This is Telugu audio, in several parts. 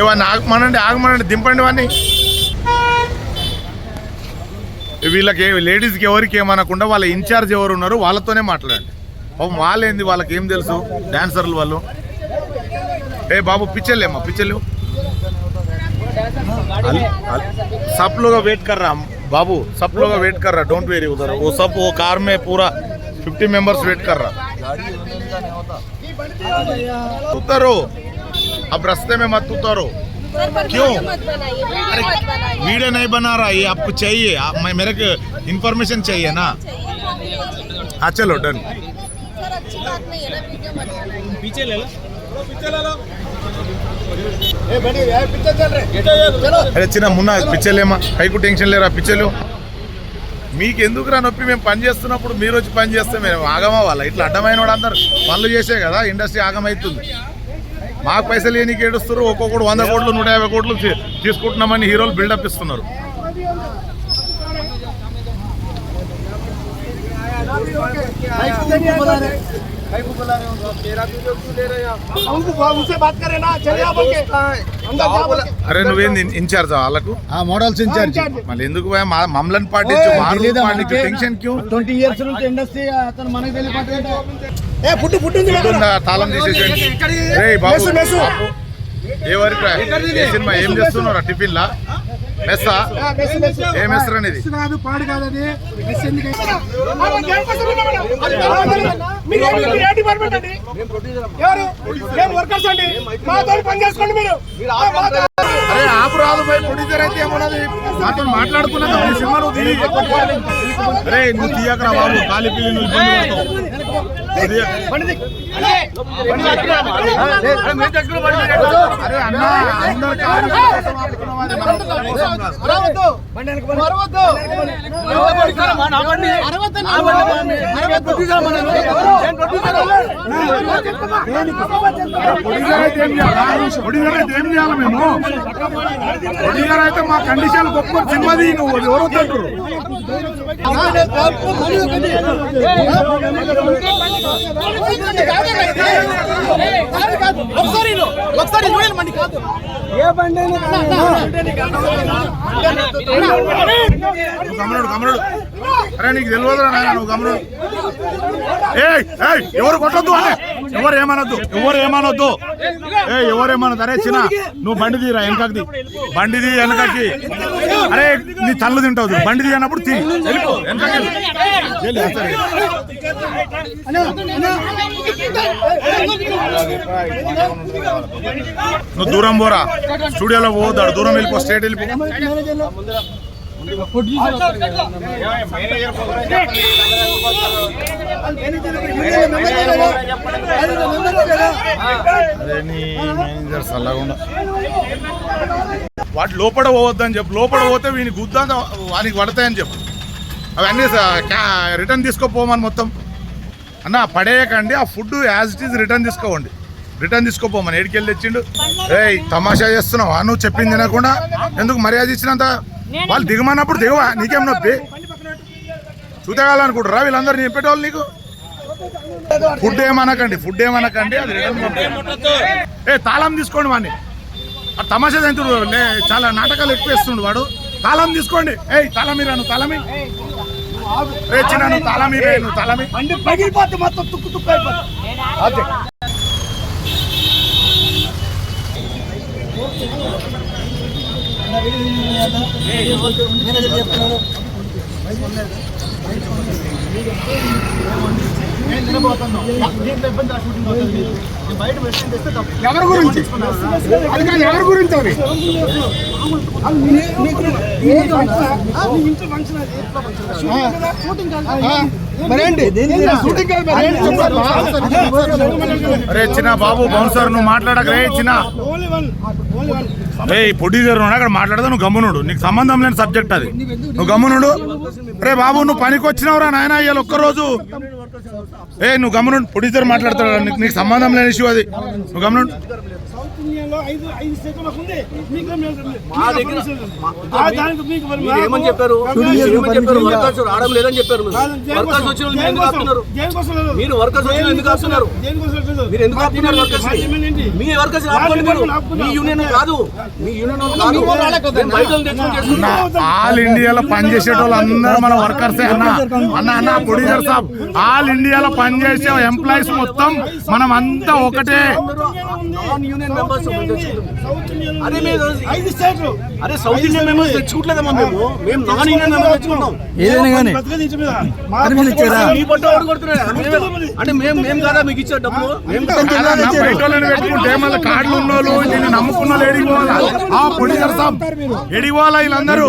వాడిని ఆగమనండి దింపండి వాడిని. వీళ్ళకి లేడీస్కి ఎవరికి ఏమనకుండా వాళ్ళ ఇన్ఛార్జ్ ఎవరు ఉన్నారు వాళ్ళతోనే మాట్లాడండి. పాపం వాళ్ళేంది, వాళ్ళకి ఏం తెలుసు డాన్సర్లు వాళ్ళు. ఏ బాబు పిచ్చలేమ్మా పిచ్చలు सब लोग वेट कर रहा बाबू, सब लोग वेट कर रहा, डोंट वेरी उधर वो सब वो कार में पूरा 50 मेंबर्स वेट कर रहा. उतरो अब रास्ते में मत उतरो. क्यों? अरे वीडियो नहीं बना रहा, ये आपको चाहिए, मेरे को इन्फॉर्मेशन चाहिए ना. हाँ चलो डन. पीछे ले लो. అరే చిన్న మున్నా పిచ్చలేమా, పైకు టెన్షన్ లేరా పిచ్చలు. మీకు ఎందుకు రా నొప్పి, మేము పని చేస్తున్నప్పుడు మీరు వచ్చి పని చేస్తే మేము ఆగమా వాళ్ళ. ఇట్లా అడ్డమైన వాడు అందరు పనులు చేసే కదా ఇండస్ట్రీ ఆగమవుతుంది. మాకు పైసలు ఏనికి ఏడుస్తారు, ఒక్కొక్కడు 100 కోట్లు 150 కోట్లు తీసుకుంటున్నామని హీరోలు బిల్డప్ ఇస్తున్నారు. అరే నువ్వేంది ఇన్ఛార్జ్ వాళ్ళకు, మోడల్స్ ఇన్ఛార్జ్. మళ్ళీ ఎందుకు మమ్మల్ని పాటించు టెన్షన్ క్యూ. 20 years నుంచి ఇండస్ట్రీ అతను మనకి తాళం తీసేసేయండి. రే బాబు ఏ వరకు సినిమా ఏం చేస్తున్నారా టిఫిన్ లా మెస్సా ఏం మెస్సర్ అనేది అరే ఆపు రాదు పోయి ప్రొడ్యూసర్ అయితే ఏమన్నది మాతో మాట్లాడుకున్నా సినిమా నువ్వు తీయ. అరే నువ్వు తీయకరా బాబు, ఖాళీ పిల్లి నువ్వు ఇబ్బంది పడతావు. అరే అన్న అందరు మేము ప్రొడ్యూసర్ అయితే మా కండిషన్ గొప్ప సినిమాది నువ్వు ఎవరు తింటారు. గమనుడు అరే నీకు తెలియదురా నాయన, నువ్వు గమనుడు. ఎవరు కొట్టొద్దు, ఎవరు ఏమనొద్దు, ఎవరేమనొద్దు. అరే చిన్న నువ్వు బండి తీరా వెనకది, బండి తీ వెనకకి. అరే నీ తల్లు తింటావు, బండి తీ అన్నప్పుడు తీ వెళ్ళిపో వెనకకి. నువ్వు దూరం పోరా, స్టూడియోలో పోతాడు, దూరం వెళ్ళిపో, స్టేట్ వెళ్ళిపో. వాటి లోపల పోవద్దని చెప్పు, లోపల పోతే వీని గుద్దా వానికి పడతాయని చెప్పు. అవన్నీ రిటర్న్ తీసుకోపోమని మొత్తం అన్న పడేయకండి. ఆ food as it is return తీసుకోవండి, రిటర్న్ తీసుకోపోమని. ఏడికెళ్ళి తెచ్చిండు. తమాషా చేస్తున్నావా నువ్వు చెప్పింది తినకుండా? ఎందుకు మర్యాద ఇచ్చినంత? వాళ్ళు దిగమన్నప్పుడు దిగవా, నీకేం నొప్పి? చూతగాలనుకుంటారా వీళ్ళందరూ చెప్పేటోళ్ళు నీకు? ఫుడ్ ఏమనకండి, అది రిటర్న్. తాళం తీసుకోండి వాడిని. ఆ తమాషా తింటుడు చాలా నాటకాలు ఎక్కువ వేస్తుండు వాడు. తాళం తీసుకోండి. తాళం మీరా, నువ్వు తాళమి చిన్న, నువ్వు తాళమి, నువ్వు తాళమి. పగిలిపోతే మొత్తం తుక్కు తుక్కు అయిపోతుంది. ఎవరి గురించి ఎవరి గురించి అవి అరే చిన్న బాబు బౌన్సర్ నువ్వు మాట్లాడక. రే చిన్న ప్రొడ్యూసర్ అక్కడ మాట్లాడదా, నువ్వు గమ్మునుడు. నీకు సంబంధం లేని సబ్జెక్ట్ అది, నువ్వు గమ్మునుడు. రే బాబు నువ్వు పనికి వచ్చినావురా నాయన ఇవాళ ఒక్కరోజు. నువ్వు గమ్మునుడు, ప్రొడ్యూసర్ మాట్లాడతాడు, నీకు సంబంధం లేని ఇష్యూ అది, నువ్వు గమ్మునుడు. ఇండియాలో 5 స్టేట్లు మాకు ఉంది. మీకు మా దగ్గర మీరు ఏమని చెప్పారు? వర్కర్స్ రావడం లేదని చెప్పారు. వర్కర్స్ వచ్చిన వాళ్ళు ఎందుకు ఆపుతున్నారు? మీరు వర్కర్స్ వచ్చిన ఎందుకు ఆపుతున్నారు? మీరు ఎందుకు ఆపుతున్నారు వర్కర్స్? మీ వర్కర్స్ ఆపుకోండి. మీరు మీ యూనియన్ కాదు, మీ యూనియన్ కాదు. బయట తెచ్చుకొని చేసుకుంటారు. ఆల్ ఇండియాలో పనిచేసే వాళ్ళు అందరూ మన వర్కర్సే అన్న ప్రొడ్యూసర్ సాబ్. ఆల్ ఇండియాలో పనిచేసే ఎంప్లాయీస్ మొత్తం మనం అంతా ఒకటే. నాన్ యూనియన్ మెంబర్స్ అరే సౌత్ ఇండియన్ మెంబర్స్ తెచ్చుకోవట్లేదమ్మా. మేము నాన్ యూనియన్ మెంబర్స్ తెచ్చుకుంటాం. ఏదైనా కానీ మీ పట్టు ఎవరు కొడుతున్నారు? అంటే మేము కాదా మీకు ఇచ్చే డబ్బులు? బయట వాళ్ళని పెట్టుకుంటే మళ్ళీ కార్డులు ఉన్నోళ్ళు దీన్ని నమ్ముకున్న వాళ్ళు ఎడిపోవాలా? ఆ ప్రొడ్యూసర్ సాబ్ ఎడిపోవాలా? వీళ్ళందరూ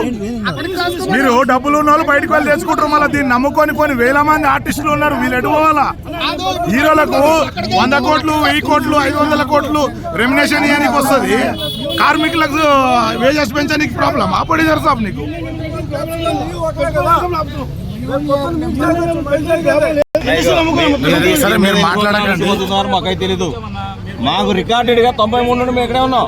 మీరు డబ్బులు ఉన్న వాళ్ళు బయటకు వెళ్ళి తెచ్చుకుంటారు. మళ్ళీ దీన్ని నమ్ముకొని కొన్ని వేల మంది ఆర్టిస్టులు ఉన్నారు. వీళ్ళు ఎడిపోవాలా? హీరోలకు 100 కోట్లు 1000 కోట్లు 500 కోట్లు రెమ్యునేషన్ ఇవ్వడానికి వస్తుంది. కార్మికులకు వేజెస్ పెంచడానికి ప్రాబ్లం. ఆ ప్రొడ్యూసర్ సాబ్ నీకు సరే మీరు మాట్లాడకండి. మాకైతే తెలీదు. మాకు రికార్డెడ్ గా 93 నుండి మేము ఇక్కడే ఉన్నాం.